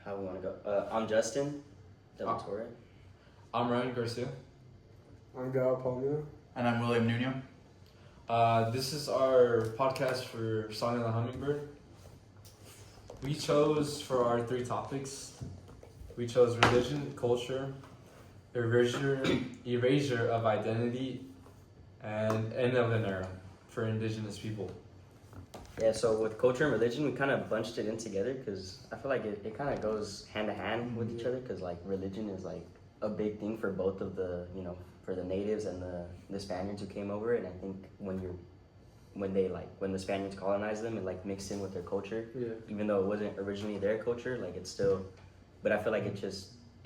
how we want to go. I'm Justin Del Torre. I'm Ryan Garcia. I'm Gal Palmino. And I'm William Nuno. This is our podcast for Song of the Hummingbird. We chose for our 3 topics. We chose religion, culture, erasure of identity, and end of an era for indigenous people. Yeah, so with culture and religion, we kind of bunched it in together because I feel like it kind of goes hand to hand with each other because like religion is like a big thing for both of the, for the natives and the Spaniards who came over. And I think when the Spaniards colonized them, it like mixed in with their culture. Yeah. Even though it wasn't originally their culture, like it's still, but I feel like it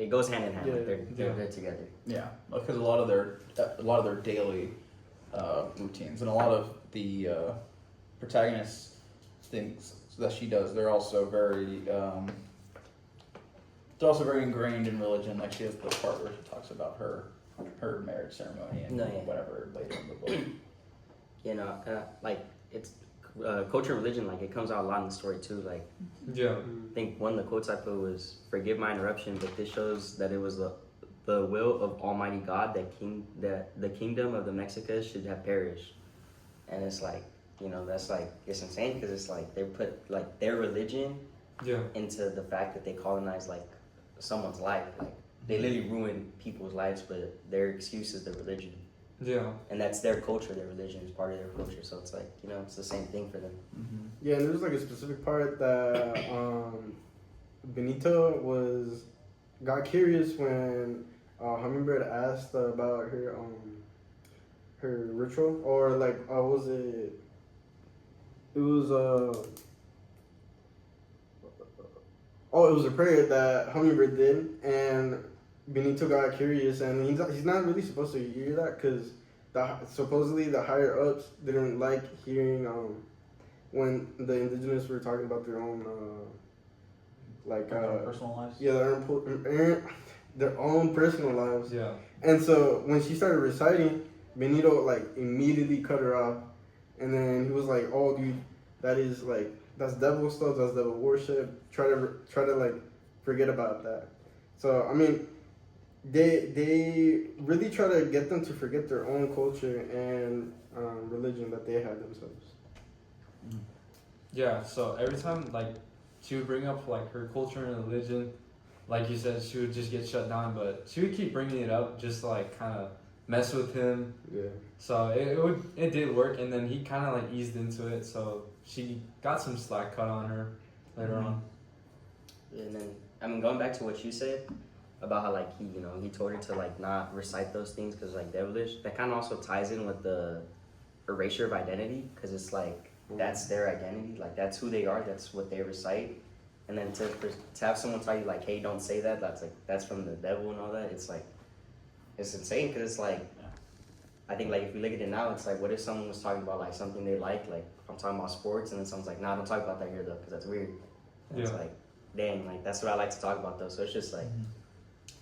goes hand in hand. Yeah. Like they're together. Yeah, because a lot of their daily routines and a lot of the protagonist things that she does, they're also very ingrained in religion. Like she has the part where she talks about her marriage ceremony and whatever later in the book. Like it's culture and religion. Like it comes out a lot in the story too. Like Yeah. I think one of the quotes I put was, "Forgive my interruption, but this shows that it was the will of Almighty God that the kingdom of the Mexicas should have perished." And it's like, that's like, it's insane because it's like they put like their religion into the fact that they colonized like someone's life. Like they literally ruin people's lives, but their excuse is the religion. Yeah. And that's their culture. Their religion is part of their culture. So it's like, it's the same thing for them. Mm-hmm. Yeah, and there's like a specific part that Benito got curious when Hummingbird asked about her ritual, or like was it? It was it was a prayer that Hummingbird did, and Benito got curious, and he's not really supposed to hear that because supposedly the higher ups didn't like hearing when the indigenous were talking about their own personal lives. Yeah, their own personal lives. Yeah. And so when she started reciting, Benito like immediately cut her off, and then he was like, "Oh, dude, that's devil stuff. That's devil worship. Try to like forget about that." So I mean, they really try to get them to forget their own culture and religion that they had themselves. Yeah, so every time like she would bring up like her culture and religion, like you said, she would just get shut down, but she would keep bringing it up just to like kind of mess with him. Yeah. So it did work, and then he kind of like eased into it, so she got some slack cut on her later on. And then, I mean, going back to what you said about how like he told her to like not recite those things because like devilish, that kind of also ties in with the erasure of identity because it's like that's their identity, like that's who they are, that's what they recite. And then to have someone tell you like, hey, don't say that, that's from the devil and all that, it's like, it's insane because it's like, I think like if we look at it now, it's like, what if someone was talking about like something they like I'm talking about sports, and then someone's like, nah, don't talk about that here though because that's weird. And it's like, dang, like that's what I like to talk about though. So it's just like,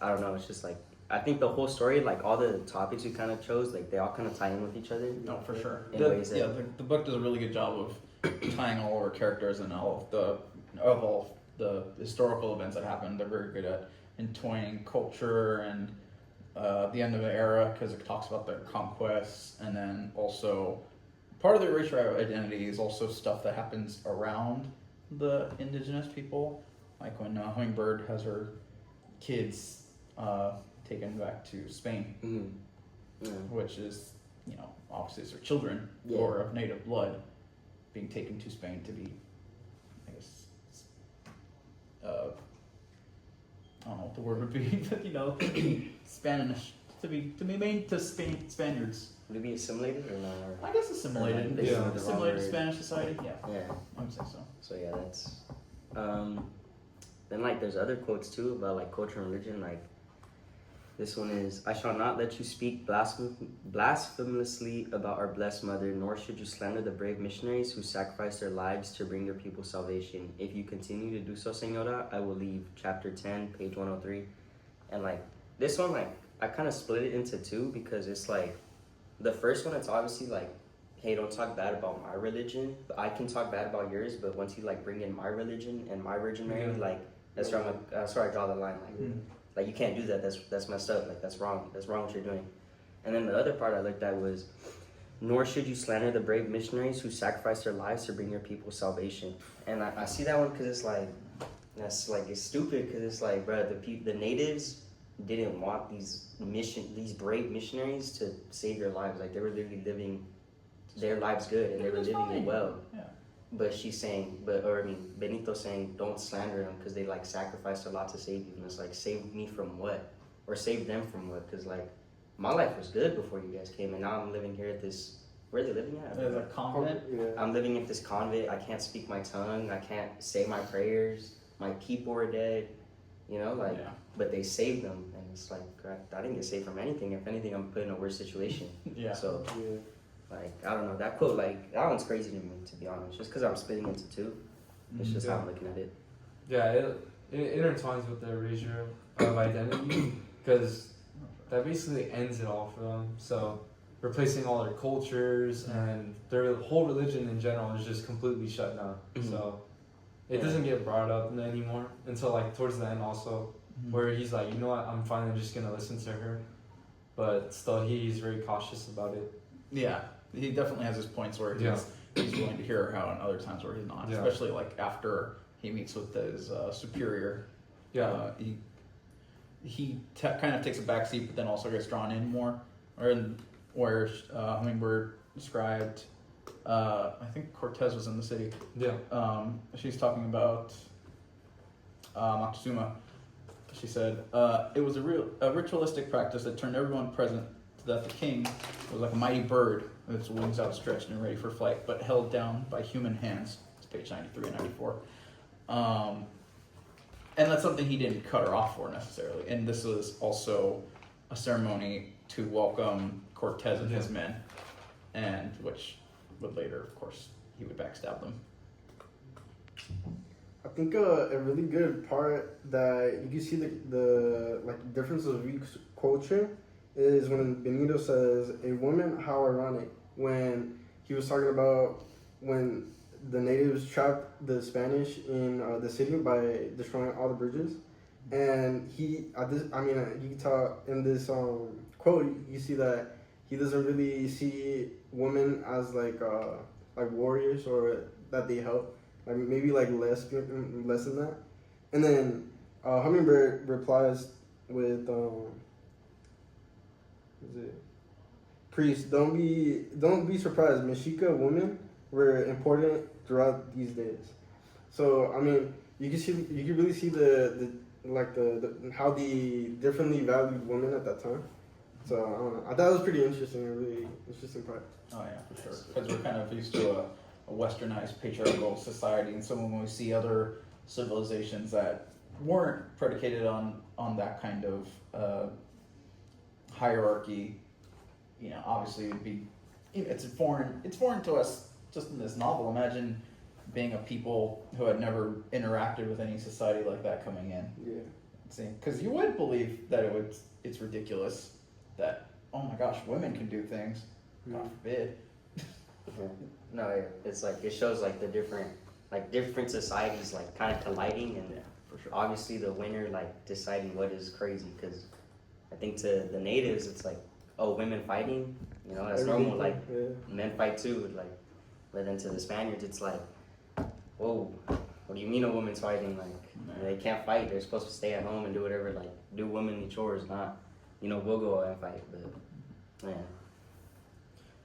I don't know, it's just like, I think the whole story, like all the topics we kind of chose, like they all kind of tie in with each other. No, for sure. The book does a really good job of tying all our characters and all of the historical events that happened. They're very good at entwining culture and the end of an era because it talks about their conquests, and then also part of the racial identity is also stuff that happens around the indigenous people, like when Hummingbird has her kids taken back to Spain, which is obviously it's their children or of native blood being taken to Spain to be, I guess, I don't know what the word would be, but Spanish to be made to Spaniards. Would it be assimilated or not? I guess assimilated. Assimilated to Spanish society. Yeah. I would say so. So yeah, that's. Then like there's other quotes too about like culture and religion. Like this one is, "I shall not let you speak blasphemously about our blessed mother, nor should you slander the brave missionaries who sacrificed their lives to bring your people salvation. If you continue to do so, Señora, I will leave." Chapter 10, page 103. And like this one, like I kind of split it into two because it's like the first one, it's obviously like, hey, don't talk bad about my religion, but I can talk bad about yours, but once you like bring in my religion and my Virgin Mary, like That's where I draw the line. Like you can't do that. That's messed up. Like that's wrong. That's wrong what you're doing. And then the other part I looked at was, nor should you slander the brave missionaries who sacrificed their lives to bring your people salvation. And I see that one because it's like, it's stupid because it's like, bro, the natives didn't want these brave missionaries to save their lives. Like they were literally living their lives good and they were living it well. Yeah. But she's saying, Benito's saying, don't slander them because they like sacrificed a lot to save you. And it's like, save me from what? Or save them from what? Because like, my life was good before you guys came, and now I'm living here at this. Where are they living at? There's a convent. Yeah. I'm living at this convent. I can't speak my tongue. I can't say my prayers. My people are dead. You know, like, but they saved them, and it's like I didn't get saved from anything. If anything, I'm put in a worse situation. Yeah. So, like, I don't know. That quote, like, that one's crazy to me, to be honest. Just because I'm splitting into two. It's just how I'm looking at it. Yeah, it intertwines with the erasure of identity because that basically ends it all for them. So replacing all their cultures and their whole religion in general is just completely shut down. So it doesn't get brought up anymore until like towards the end also, where he's like, you know what, I'm finally just gonna listen to her, but still he's very cautious about it. Yeah, he definitely has his points where he's willing to hear her out, and other times where he's not. Yeah. Especially like after he meets with his superior. Yeah. He kind of takes a backseat, but then also gets drawn in more. Where Hummingbird described, I think Cortez was in the city. Yeah. She's talking about Moctezuma. She said, it was a ritualistic practice that turned everyone present so that the king was like a mighty bird with its wings outstretched and ready for flight, but held down by human hands. It's page 93 and 94. And that's something he didn't cut her off for necessarily. And this was also a ceremony to welcome Cortez and his men, and which would later, of course, he would backstab them. I think a really good part that you can see the like difference of each culture is when Benito says, "A woman, how ironic," when he was talking about when the natives trapped the Spanish in the city by destroying all the bridges, and you can tell in this quote, you see that he doesn't really see women as like warriors or that they help, like maybe like less than that. And then Hummingbird replies with priest, don't be surprised, Mexica women were important throughout these days. So I mean, you can really see the how they differently valued women at that time. So I don't know. I thought it was pretty interesting, a really interesting part. Oh yeah, for sure. Because we're kind of used to a westernized patriarchal society, and so when we see other civilizations that weren't predicated on that kind of hierarchy, you know, obviously it's foreign to us. Just in this novel, imagine being a people who had never interacted with any society like that coming in. Yeah. See, because you would believe that it's ridiculous that, oh my gosh, women can do things. God forbid. No, it's like it shows like the different societies like kind of colliding, and For sure. obviously the winner like deciding what is crazy. Because I think to the natives it's like, oh, women fighting, you know, that's normal. Like men fight too, like. But then to the Spaniards, it's like, whoa, what do you mean a woman's fighting? Like, they can't fight. They're supposed to stay at home and do whatever, like, do womanly chores, not, we'll go out and fight. But, man.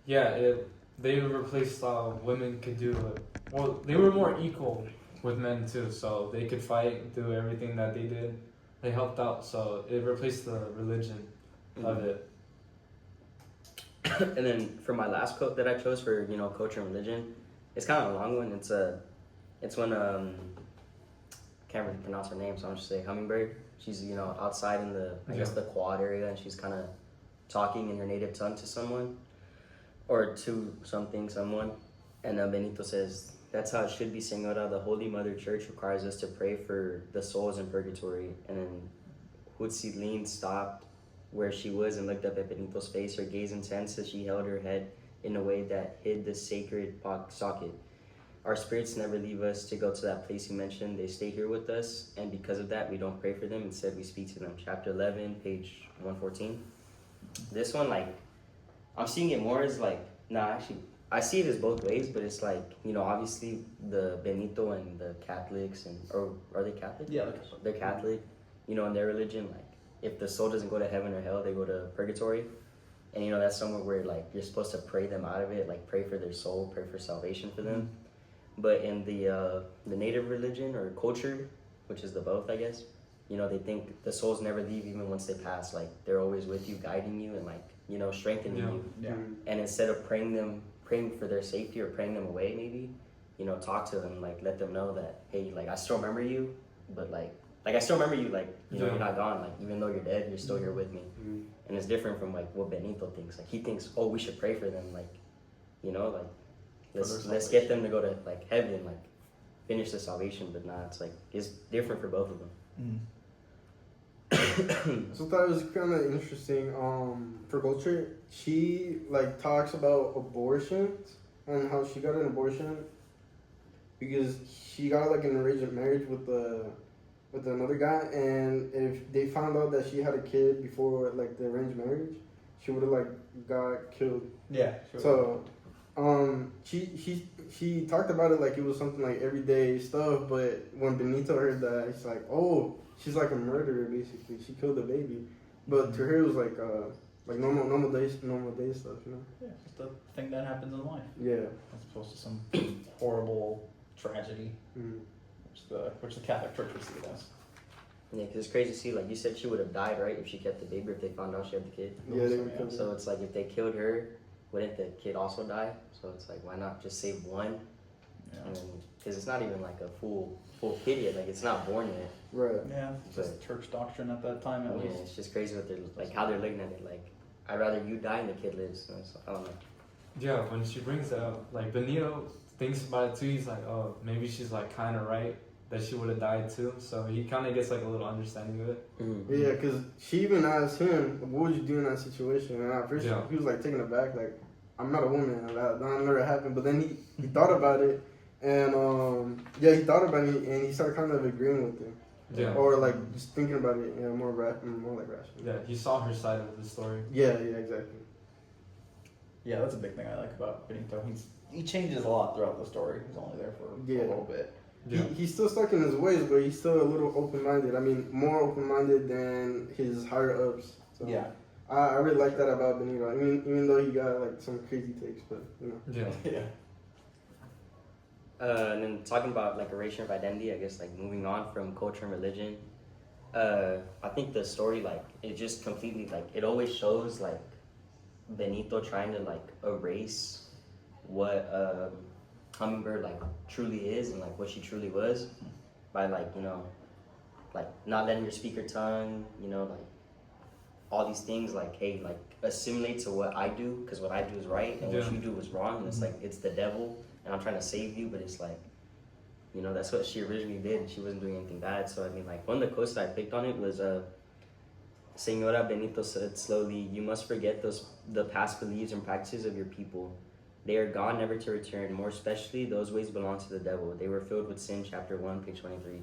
Yeah, they replaced women could do they were more equal with men too, so they could fight, do everything that they did. They helped out, so it replaced the religion of it. And then for my last quote that I chose for culture and religion, it's kind of a long one. It's when can't really pronounce her name, so I'm just say Hummingbird. She's outside in the I guess the quad area, and she's kind of talking in her native tongue to someone, or to someone, and Benito says, "That's how it should be, Senora. The Holy Mother Church requires us to pray for the souls in purgatory." And then Huitziline stopped where she was and looked up at Benito's face, her gaze intense as she held her head in a way that hid the sacred socket. Our spirits never leave us to go to that place you mentioned. They stay here with us, and because of that, we don't pray for them. Instead, we speak to them. Chapter 11, page 114. This one, like, I'm seeing it more as like, nah, actually, I see it as both ways, but it's like, you know, obviously the Benito and the Catholics, or are they Catholic? Yeah, They're Catholic, you know, in their religion, like, if the soul doesn't go to heaven or hell, they go to purgatory. And, you know, that's somewhere where, like, you're supposed to pray them out of it, like, pray for their soul, pray for salvation for them. But in the native religion or culture, which is the both, I guess, you know, they think the souls never leave even once they pass. Like, they're always with you, guiding you, and, like, you know, strengthening you. Yeah. And instead of praying for their safety or praying them away, maybe, you know, talk to them, like, let them know that, hey, like, I still remember you, but, like I still remember you, like, you know, you're not gone. Like, even though you're dead, you're still here with me. And it's different from, like, what Benito thinks. Like, he thinks, oh, we should pray for them, like, you know, like, let's get them to go to, like, heaven, like, finish the salvation. But nah, it's like, it's different for both of them. So I thought it was kind of interesting. For culture, she like talks about abortions and how she got an abortion because she got like an arranged marriage with another guy, and if they found out that she had a kid before like the arranged marriage, she would have like got killed. Yeah. Sure. So, she talked about it like it was something like everyday stuff, but when Benito heard that, he's like, oh, she's like a murderer basically. She killed the baby, but to her it was like normal day stuff, you know? Yeah, just a thing that happens in life. Yeah. As opposed to some horrible tragedy, which the Catholic Church would see it as. Yeah, because it's crazy to see, like you said, she would have died, right, if she kept the baby, if they found out she had the kid. Yeah, they would kill her. So it's like, if they killed her, wouldn't the kid also die? So it's like, why not just save one? Yeah. Because it's not even like a full kid yet, like it's not born yet. Right. Yeah, it's just church doctrine at that time at Yeah, least. it's just crazy what they're like, how they're looking at it. Like, I'd rather you die and the kid lives. So I don't know. Yeah, when she brings that up, like Benito thinks about it too. He's like, oh, maybe she's like kind of right that she would have died too. So he kind of gets like a little understanding of it. Mm-hmm. Yeah, because she even asked him, what would you do in that situation? And at first he was like taken aback, like, I'm not a woman, that never happened. But then he thought about it, and he thought about it, and he started kind of agreeing with it. Yeah. Or like just thinking about it, more like rational. Yeah, he saw her side of the story. Yeah, exactly. Yeah, that's a big thing I like about Benito. He changes a lot throughout the story. He's only there for a little bit. Yeah. He's still stuck in his ways, but he's still a little open-minded. I mean, more open-minded than his higher-ups. So Yeah. I really like that about Benito. I mean, even though he got like some crazy takes, but you know. Yeah. Yeah. And then talking about like erasure of identity, I guess like moving on from culture and religion. I think the story, like, it just completely, like, it always shows like Benito trying to like erase what Hummingbird like truly is and like what she truly was by like, you know, like not letting her speak her tongue, you know, like all these things, like, hey, like assimilate to what I do because what I do is right and what you do is wrong, and it's like it's the devil and I'm trying to save you, but it's like, you know, that's what she originally did and she wasn't doing anything bad. So I mean, like, one of the quotes that I picked on it was Senora Benito said slowly, you must forget the past beliefs and practices of your people. They are gone, never to return. More especially, those ways belong to the devil. They were filled with sin, chapter 1, page 23.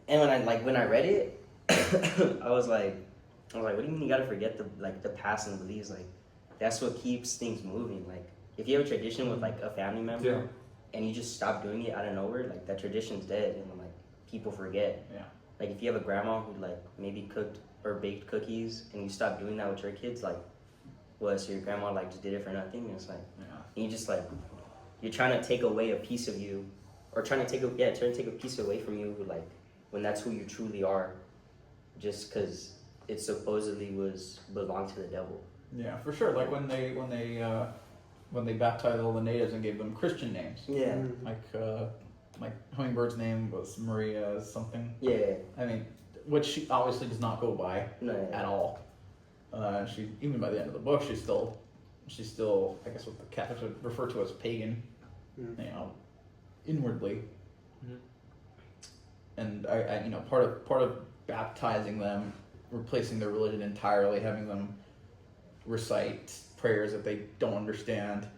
And when I read it, I was like, what do you mean you gotta forget the past and the beliefs? Like, that's what keeps things moving. Like, if you have a tradition with like a family member and you just stop doing it out of nowhere, like that tradition's dead and like people forget. Yeah. Like, if you have a grandma who like maybe cooked or baked cookies and you stop doing that with your kids, like, what, so your grandma like just did it for nothing? And it's like, and you just like, you're trying to take away a piece of you, or trying to take a piece away from you, who like, when that's who you truly are, just because it supposedly belonged to the devil. Yeah, for sure. Like when they baptized all the natives and gave them Christian names. Yeah. Like Hummingbird's name was Maria something. Yeah. I mean, which she obviously does not go by at all. She, even by the end of the book, she's still, I guess what the Catholics would refer to as pagan, you know, inwardly. Mm-hmm. And I you know, part of baptizing them, replacing their religion entirely, having them recite prayers that they don't understand,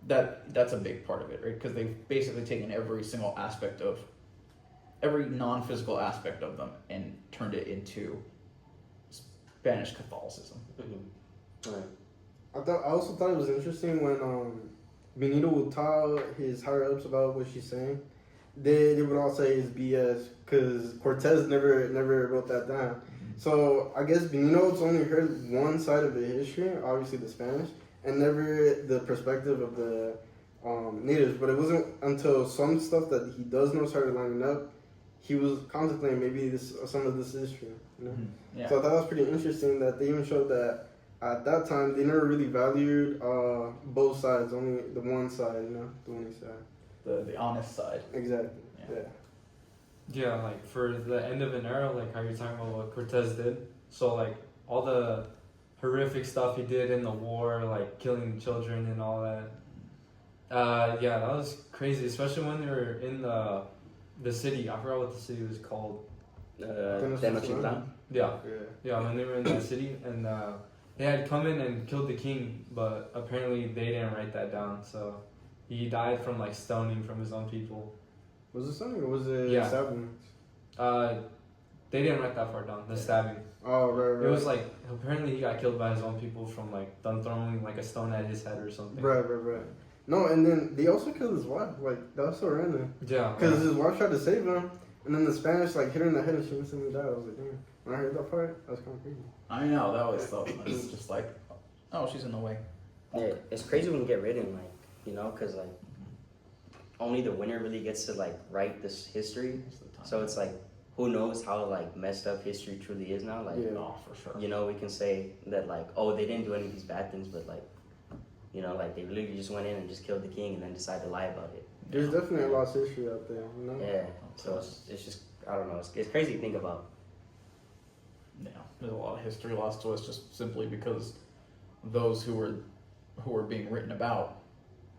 that's a big part of it, right? Because they've basically taken every single aspect of every non-physical aspect of them and turned it into Spanish Catholicism. Mm-hmm. Right. I also thought it was interesting when Benito would tell his higher ups about what she's saying. They would all say it's BS because Cortez never wrote that down. So I guess Benito's only heard one side of the history, obviously the Spanish, and never the perspective of the natives. But it wasn't until some stuff that he does know started lining up, he was contemplating maybe some of this history. You know? Yeah. So I thought that was pretty interesting that they even showed that at that time they never really valued both sides, only the one side, the only side. The honest side. Exactly. Yeah. Yeah. Yeah, like for the end of an era, like how you're talking about what Cortez did. So like all the horrific stuff he did in the war, like killing children and all that. Yeah, that was crazy, especially when they were in the city. I forgot what the city was called. Tenochtitlan. Yeah, Yeah. yeah, when they were in that city, and they had come in and killed the king, but apparently they didn't write that down. So he died from like stoning from his own people. Was it something or was it Yeah. stabbing? They didn't write that part down. The stabbing. Oh, right. It was like apparently he got killed by his own people from like them throwing like a stone at his head or something. Right. No, and then they also killed his wife. Like, that was so random. Yeah. Because his wife tried to save him, and then the Spanish, like, hit her in the head and she instantly died. I was like, damn. When I heard that part, that was kind of crazy. I know, that was so it's just like, oh, she's in the way. Yeah, it's crazy when you get written, like, because like only the winner really gets to like write this history. So it's like, who knows how like messed up history truly is now? Like, Yeah. Oh, for sure. we can say that like, oh, they didn't do any of these bad things, but like, like they literally just went in and just killed the king and then decided to lie about it. There's definitely a lost history out there, Yeah. So it's just, I don't know. It's crazy to think about. Yeah, there's a lot of history lost to us just simply because those who were being written about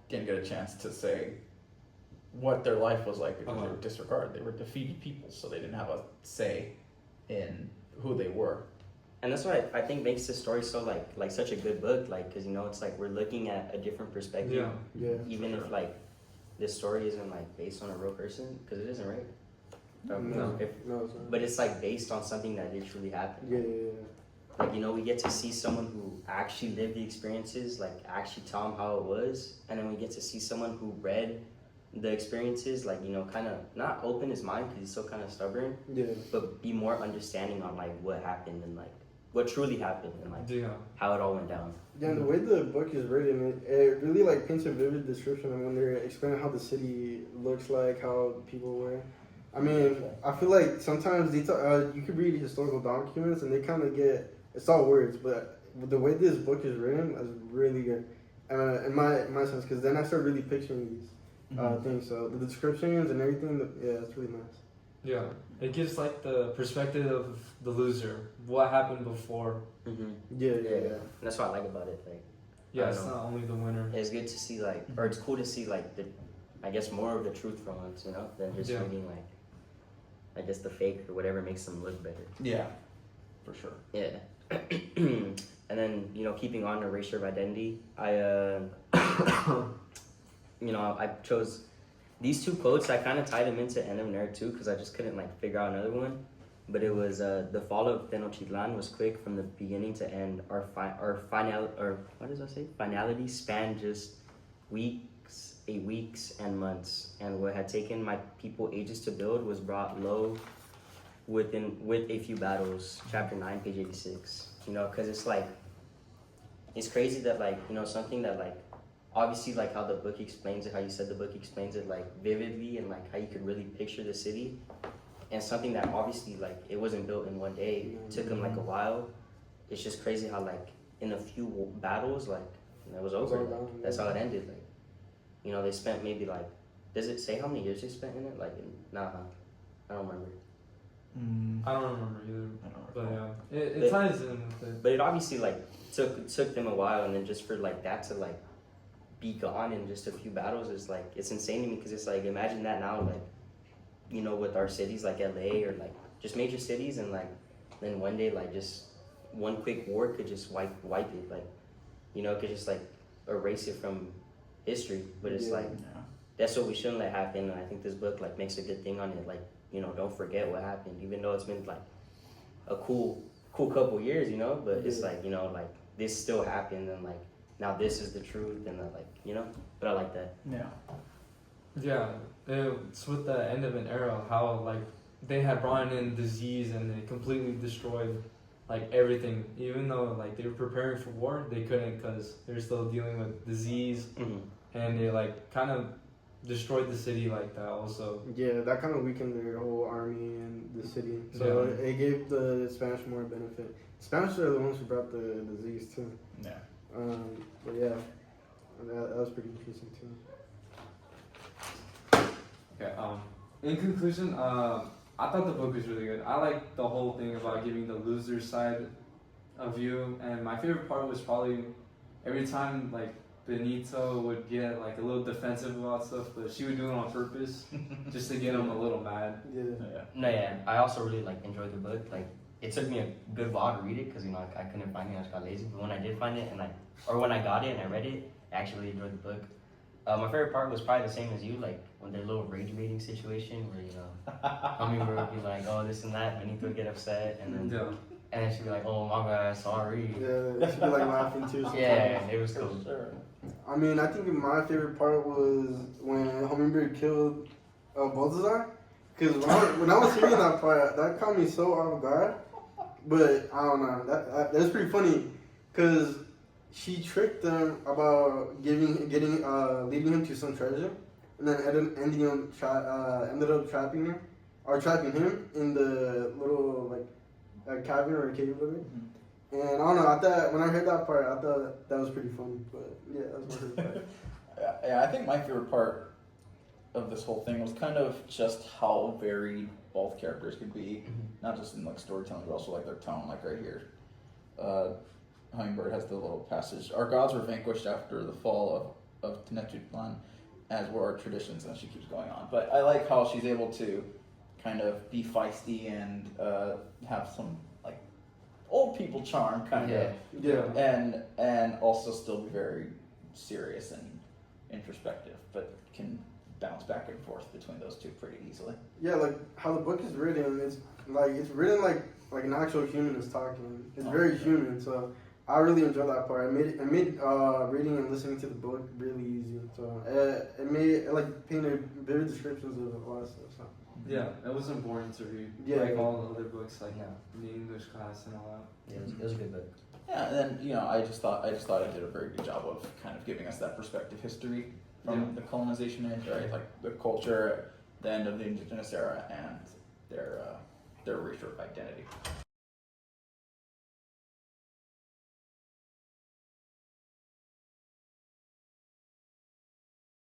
didn't get a chance to say what their life was like because they were disregarded. They were defeated people, so they didn't have a say in who they were. And that's what I think makes this story so like such a good book, like, because it's like we're looking at a different perspective, Yeah. Yeah. even if like this story isn't like based on a real person, because it isn't, right? No, No. no, it's not. But it's like based on something that did truly happen. Yeah. Like, we get to see someone who actually lived the experiences, like actually tell them how it was, and then we get to see someone who read the experiences, like, kind of not open his mind because he's still kind of stubborn, Yeah. but be more understanding on like what happened and like what truly happened and like Yeah. how it all went down. Yeah, and the way the book is written, it really like paints a vivid description of when they're explaining how the city looks like, how people were. I mean, I feel like sometimes they you could read historical documents and they kind of it's all words, but the way this book is written is really good, in my sense, because then I start really picturing these things. So the descriptions and everything, it's really nice. Yeah. It gives like the perspective of the loser. What happened before. Mm-hmm. Yeah. And that's what I like about it. Like, Yeah, I it's don't know. not only the winner. It's good to see like, or it's cool to see like I guess more of the truth for once, than just reading like, I guess the fake or whatever makes them look better. Yeah, for sure. Yeah. And then, keeping on erasure of identity, I chose these two quotes. I kind of tied them into End of an Era too, because I just couldn't like figure out another one. But it was the fall of Tenochtitlan was quick from the beginning to end. Our finality spanned just weeks and months, and what had taken my people ages to build was brought low with a few battles. Chapter 9, page 86. Because it's like, it's crazy that like, something that like, obviously like how the book explains it, how you said the book explains it like vividly, and like how you could really picture the city, and something that obviously like it wasn't built in one day, it took them like a while. It's just crazy how like in a few battles like it was over. Like, that's how it ended. Like, they spent maybe like, does it say how many years they spent in it? Like, I don't remember. I don't remember either. I don't But recall. yeah, it ties in with it. But it obviously like took them a while, and then just for like that to like be gone in just a few battles is like, it's insane to me, because it's like, imagine that now, like, with our cities like LA or like just major cities, and like then one day like just one quick war could just wipe it, like, could just like erase it from history. But it's Yeah. like that's what we shouldn't let happen. And I think this book like makes a good thing on it. Like, you know, don't forget what happened, even though it's been like a cool couple years, you know. But it's like, you know, like this still happened, and like now this is the truth, and like, you know. But I like that. Yeah. Yeah, it's with the end of an era, how like they had brought in disease and they completely destroyed like everything. Even though like they were preparing for war, they couldn't because they're still dealing with disease, and they like kind of destroyed the city like that also. Yeah, that kind of weakened their whole army and the city. So it gave the Spanish more benefit. Spanish are the ones who brought the disease too. Yeah. But yeah, that was pretty interesting too. Okay. In conclusion, I thought the book was really good. I like the whole thing about giving the loser side of you, and my favorite part was probably every time like Benito would get like a little defensive about stuff, but she would do it on purpose just to get him a little mad. Yeah. No, yeah. I also really like enjoyed the book. Like, it took me a good while to read it because, you know, I couldn't find it. I just got lazy. But when I did find it, or when I got it and I read it, I actually really enjoyed the book. My favorite part was probably the same as you, like when their little rage baiting situation where, you know, Hummingbird would be like, oh, this and that, Benito would get upset, and then she'd be like, oh my god, sorry. Yeah, she'd be like laughing too. Sometimes. Yeah, it was cool. I mean, I think my favorite part was when Hummingbird killed Balthazar. Because when I was hearing that part, that caught me so off guard. But I don't know, that's pretty funny. Because she tricked them about leading him to some treasure, and then ended up trapping him in the little like cabin or cave of it. And I don't know. I thought when I heard that part, I thought that was pretty funny. But yeah, that was my favorite part. Yeah, I think my favorite part of this whole thing was kind of just how varied both characters could be, not just in like storytelling, but also like their tone. Like right here, Hummingbird has the little passage. Our gods were vanquished after the fall of Tenochtitlan, as were our traditions, and she keeps going on. But I like how she's able to kind of be feisty and have some like old people charm kind of. Yeah. And also still be very serious and introspective, but can bounce back and forth between those two pretty easily. Yeah, like how the book is written, it's written like an actual human is talking. It's very human, so I really enjoyed that part. It made reading and listening to the book really easy. So it like painted vivid descriptions of a lot of stuff. So. Yeah, it wasn't boring to read. Yeah, like all the other books, like in the English class and all that. Yeah, it was a good book. Yeah, and then you know, I just thought it did a very good job of kind of giving us that perspective history from the colonization age, right? Like the culture, the end of the indigenous era, and their racial identity.